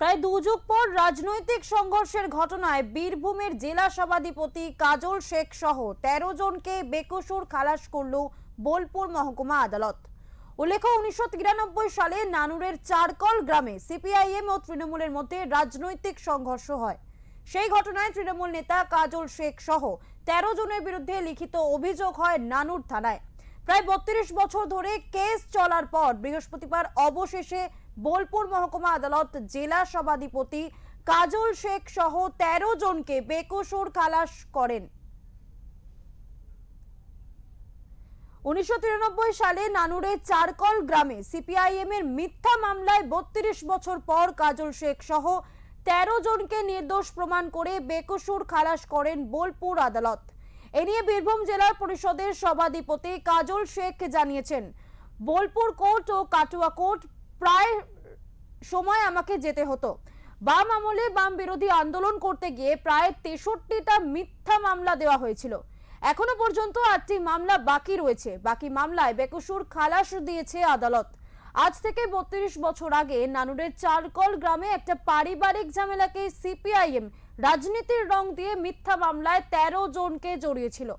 প্রায় দুযুগ পর রাজনৈতিক সংঘর্ষের ঘটনায় বীরভূমের জেলা সভাধিপতি কাজল শেখ সহ ১৩ জনকে বেকসুর খালাস করল বোলপুর মহকুমা আদালত। উল্লেখ্য ১৯৯৩ সালে নানুরের চারকল গ্রামে সিপিআইএম ও তৃণমূলের মধ্যে রাজনৈতিক সংঘর্ষ হয়। সেই ঘটনায় তৃণমূল নেতা কাজল শেখ সহ ১৩ জনের বিরুদ্ধে লিখিত অভিযোগ হয় নানুর থানায়। প্রায় ৩২ বছর ধরে কেস চলার পর বৃহস্পতিবার অবশেষে বোলপুর মহকুমা আদালত জেলা সভাধিপতি কাজল শেখ সহ ১৩ জনকে বেকসুর খালাস করেন। ১৯৯৩ সালে নানুরের চারকল গ্রামে সিপিআইএম এর মিথ্যা মামলায় ৩২ বছর পর কাজল শেখ সহ ১৩ জনকে নির্দোষ প্রমাণ করে বেকসুর খালাস করেন বোলপুর আদালত। এ নিয়ে বীরভূম জেলা পরিষদের সভাধিপতি কাজল শেখ জানিয়েছেন, বোলপুর কোর্ট ও কাটুয়া কোর্ট প্রায় সময় আমাকে যেতে হতো। বাম আমলে বাম বিরোধী আন্দোলন করতে গিয়ে প্রায় ৬৩টা মিথ্যা মামলা দেওয়া হয়েছিল। এখনো পর্যন্ত ৮টি মামলা বাকি রয়েছে। বাকি মামলায় বেকসুর খালাস দিয়েছে আদালত। আজ থেকে ৩২ বছর আগে নানুরের চারকল গ্রামে একটা পারিবারিক ঝামেলাকে সিপিআইএম রাজনীতির রং দিয়ে মিথ্যা মামলায় ১৩ জনকে জড়িয়েছিল।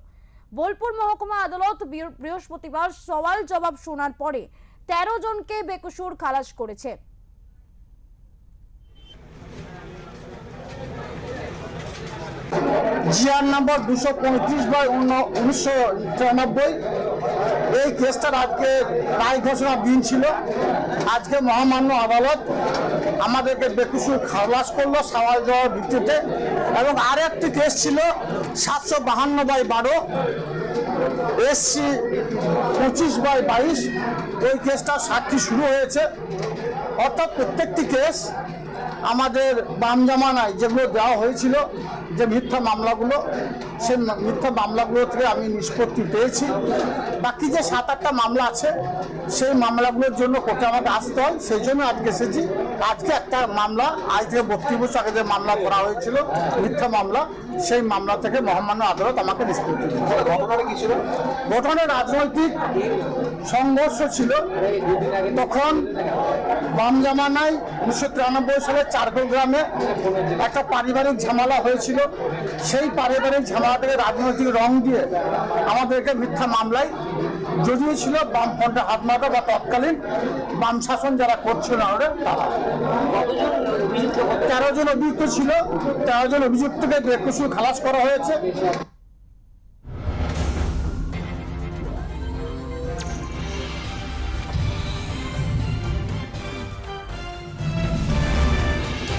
বোলপুর মহকুমা আদালত বৃহস্পতিবার সওয়াল জবাব শোনার পরে ১৩ জনকে বেকসুর খালাস করেছে। জিআর নম্বর ২৩/1993। এই কেসটার আজকে রায় ঘোষণার দিন ছিল। আজকে মহামান্য আদালত আমাদেরকে বেকসুর খালাস করলো সওয়াল জবাবের ভিত্তিতে। এবং আর একটি কেস ছিল ৭৫২/১২ SC ২৫/২২। ওই কেসটার সাক্ষী শুরু হয়েছে। অর্থাৎ প্রত্যেকটি কেস আমাদের বাম জামানায় যেগুলো দেওয়া হয়েছিল, যে মিথ্যা মামলাগুলো, সেই মিথ্যা মামলাগুলো থেকে আমি নিষ্পত্তি পেয়েছি। বাকি যে ৭-৮টা মামলা আছে, সেই মামলাগুলোর জন্য কোর্টে আমাকে আসতে হয়, সেই জন্য আজকে এসেছি। আজকে একটা মামলা, আজ থেকে ৩২ বছর আগে যে মামলা করা হয়েছিল মিথ্যা মামলা, সেই মামলা থেকে মহামান্য আদালত আমাকে নিষ্পত্তি দিয়েছে। ঘটনাটা কি ছিল? ঘটনায় রাজনৈতিক সংঘর্ষ ছিল। তখন বাম জামানায় ১৯৯৩ সালে চারকল গ্রামে একটা পারিবারিক ঝামেলা হয়েছিল। সেই পারিবারিক ঝামেলা থেকে রাজনৈতিক রং দিয়ে আমাদেরকে মিথ্যা মামলায় জড়িয়েছিল বামফ্রন্টের হাত মাথা বা তৎকালীন বাম শাসন যারা করছিল তারা। ১৩ জন অভিযুক্ত ছিল। ১৩ জন অভিযুক্তকে বেকসুর খালাস করা হয়েছে।